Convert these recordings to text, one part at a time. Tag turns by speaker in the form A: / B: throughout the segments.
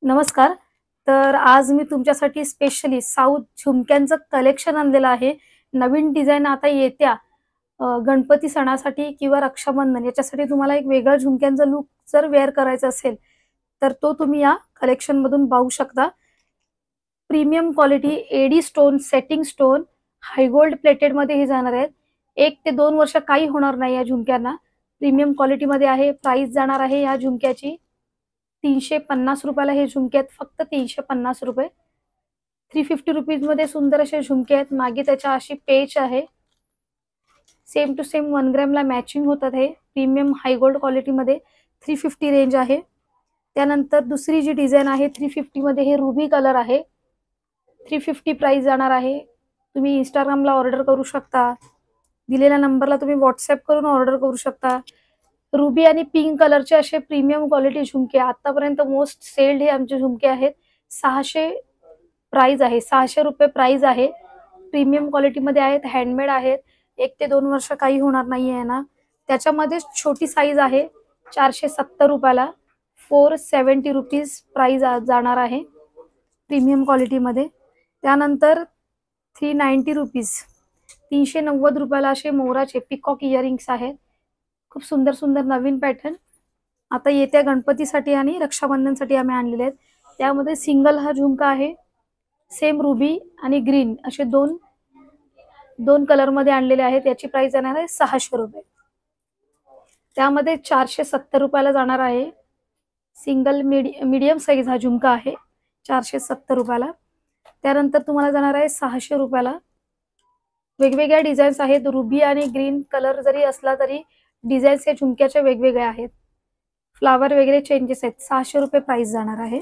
A: नमस्कार. तर आज मी तुमच्यासाठी स्पेशली साऊथ झुमक्यांचं कलेक्शन आणलेलं आहे. नवीन डिझाइन आता येत्या गणपती सणासाठी किंवा रक्षाबंधन याच्यासाठी तुम्हाला एक वेगळा झुमक्यांचा लूक जर वेअर करायचा असेल, तर तो तुम्ही या कलेक्शनमधून पाहू शकता. Premium quality AD stone, setting stone, high gold प्लेटेडमध्ये हे जाणार आहेत. 1 ते 2 वर्ष काही होणार नाही या झुमक्यांना. प्रीमियम क्वालिटीमध्ये आहे. प्राइस जाणार आहे या झुमक्याची 350 रुपयाला. हे झुमके आहेत फक्त 350 रुपये. 350 रुपीजमध्ये सुंदर असे झुमके आहेत. मागे त्याच्या अशी पेच आहे. सेम टू सेम 1 ग्रॅमला मॅचिंग होतात. हे प्रीमियम हाय गोल्ड क्वालिटीमध्ये 350 रेंज आहे. त्यानंतर दुसरी जी डिझाइन आहे 350 मध्ये हे रुबी कलर आहे. 350 प्राइस जाणार आहे. तुम्ही इंस्टाग्रामला ऑर्डर करू शकता. दिलेल्या नंबरला तुम्ही व्हॉट्सअप करून ऑर्डर करू शकता. रुबी आणि पिंक कलरचे असे प्रीमियम क्वालिटी झुमके आतापर्यंत मोस्ट सेल्ड हे आमचे झुमके आहेत. 600 प्राइस आहे. 600 रुपये प्राइस आहे. प्रीमियम क्वालिटीमध्ये आहेत. हँडमेड आहेत. 1 ते 2 वर्ष काही होणार नाहीये ना. त्याच्यामध्ये छोटी साईज आहे 470 रुपयाला. 470 रुपीज प्राइस जाणार आहे प्रीमियम क्वालिटीमध्ये. त्यानंतर 390 रुपीज 390 रुपयाला असे मोराचे पिकॉक इयरिंग्स आहेत. खूप सुंदर सुंदर नवीन पॅटर्न आता येत्या गणपतीसाठी आणि रक्षाबंधनसाठी आम्ही आणलेले आहेत. त्यामध्ये सिंगल हा झुमका आहे. सेम रुबी आणि ग्रीन असे दोन कलर मध्ये आणलेले आहेत. याची प्राइस जाणार आहे 600 रुपये. त्यामध्ये 470 रुपयाला जाणार आहे. सिंगल मीडियम साईज हा झुमका आहे 470 रुपयाला. त्यानंतर तुम्हाला जाणार आहे 600 रुपयाला. वेगवेगळ्या डिझाईन्स आहेत. रुबी आणि ग्रीन कलर जरी असला तरी डिझाईन्स या झुमक्याचे वेगवेगळे आहेत. फ्लावर वगैरे चेंजेस आहेत. 600 रुपये प्राइस जाणार आहे.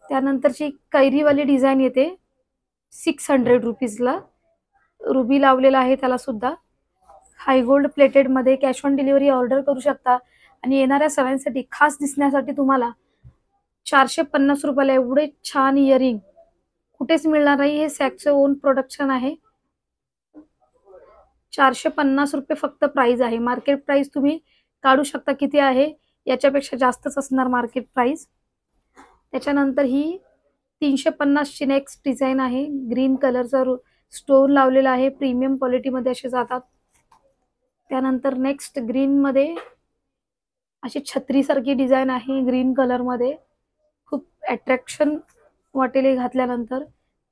A: त्यानंतरची कैरीवाली डिझाईन येते 600 रुपीजला. रुबी लावलेला आहे त्याला सुद्धा. हाय गोल्ड प्लेटेड मध्ये कॅश ऑन डिलिव्हरी ऑर्डर करू शकता. आणि येणाऱ्या सणांसाठी खास दिसण्यासाठी तुम्हाला 450 रुपयाला एवढे छान इयरिंग कुठेच मिळणार नाही. हे सॅकचं ओन प्रोडक्शन आहे. 450 रुपये फक्त प्राइस आहे. मार्केट प्राइस तुम्ही काढू शकता किती आहे. याच्यापेक्षा जास्तच असणार मार्केट प्राइस. त्याच्यानंतर ही 350 ची नेक्स्ट डिझाईन आहे. ग्रीन कलरचा स्टोन लावलेला आहे. प्रीमियम क्वालिटीमध्ये असे जातात. त्यानंतर नेक्स्ट ग्रीन मध्ये अशी छत्री सारखी डिझाईन आहे ग्रीन कलर मध्ये. खूप अट्रॅक्शन वाटेल घातल्यानंतर.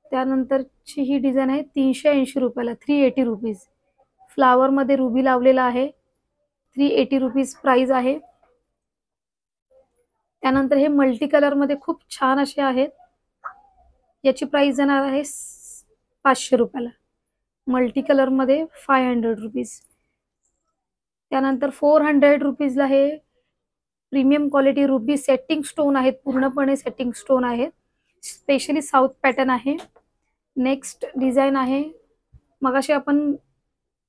A: त्यानंतरची ही डिझाईन आहे 380 रुपयाला. 380 रुपीज. फ्लावर मध्ये रुबी लावलेला आहे. 380 रुपीज प्राइस आहे. त्यानंतर हे मल्टी कलर मध्ये खूप छान असे आहेत. याची प्राइस जाणार आहे 500 रुपयाला. मल्टी कलर मध्ये 500 रुपीज. त्यानंतर 400 रुपीजला हे premium quality ruby setting stone आहेत. पूर्णपणे सेटिंग स्टोन आहेत. स्पेशली साऊथ पॅटर्न आहे. नेक्स्ट डिझाईन आहे. मगाशी आपण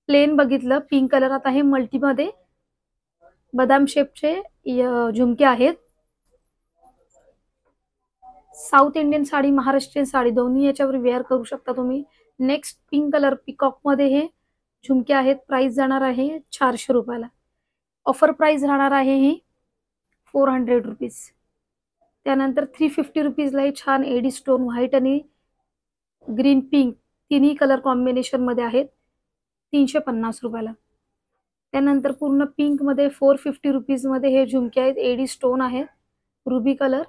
A: प्लेन बघितलं पिंक कलर. आता हे मल्टीमध्ये बदाम शेपचे झुमके आहेत. साऊथ इंडियन साडी, महाराष्ट्रीयन साडी दोन्ही याच्यावर वेअर करू शकता तुम्ही. नेक्स्ट पिंक कलर पिकॉक मध्ये हे झुमके आहेत. प्राइस जाणार आहे 400 रुपयाला. ऑफर प्राइस राहणार आहे ही 400 रुपीज. त्यानंतर 350 रुपीजला हे छान एडी स्टोन व्हाईट आणि ग्रीन पिंक तिन्ही कलर कॉम्बिनेशन मध्ये आहेत. 350 रुपयाला. त्यानंतर पूर्ण पिंक मध्ये 450 रुपीज मध्ये हे झुमके आहेत. एडी स्टोन आहेत. रुबी कलर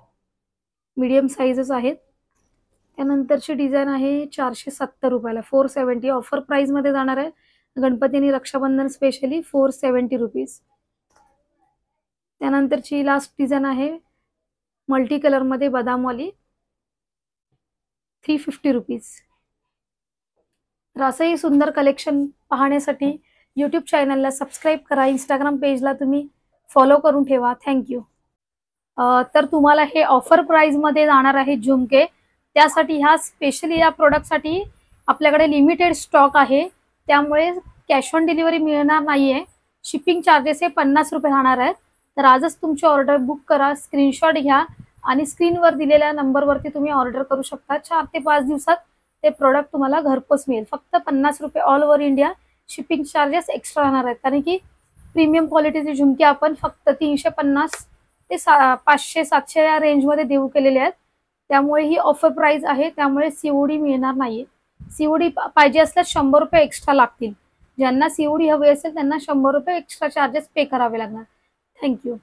A: मीडियम साईजेस आहेत. त्यानंतरची डिझाईन आहे 470 रुपयाला. 470 ऑफर प्राइस मध्ये जाणार आहे. गणपती आणि रक्षाबंधन स्पेशली 470 रुपीज. त्यानंतरची लास्ट डिझाईन आहे मल्टी कलर मध्ये बदामवाली 350 रुपीज. तर असंही सुंदर कलेक्शन पाहण्यासाठी यूट्यूब चॅनलला सबस्क्राईब करा. इंस्टाग्राम पेजला तुम्ही फॉलो करून ठेवा. थँक्यू. तर तुम्हाला हे ऑफर प्राइस मध्ये जाणार आहे झुमके. त्यासाठी ह्या स्पेशली या प्रोडक्टसाठी आपल्याकडे लिमिटेड स्टॉक आहे. त्यामुळे कॅश ऑन डिलिव्हरी मिळणार नाहीये. शिपिंग चार्जेस हे 50 रुपये राहणार आहेत. तर आजच तुमची ऑर्डर बुक करा. स्क्रीनशॉट घ्या आणि स्क्रीनवर दिलेल्या नंबरवरती तुम्ही ऑर्डर करू शकता. 4 ते 5 दिवसात ते प्रोडक्ट तुम्हाला घरपोच मिळेल. फक्त 50 रुपये all over India. Shipping charges extra राहणार आहेत कारण की प्रीमियम क्वालिटीचे झुमके आपण फक्त 350 ते 500-700 या रेंजमध्ये देऊ केलेले आहेत. त्यामुळे ही ऑफर प्राइस आहे, त्यामुळे सीओडी मिळणार नाहीये. सीओडी पाहिजे असल्यास ₹100 एक्स्ट्रा लागतील. ज्यांना सीओडी हवी असेल त्यांना ₹100 एक्स्ट्रा चार्जेस पे करावे लागणार. थँक्यू.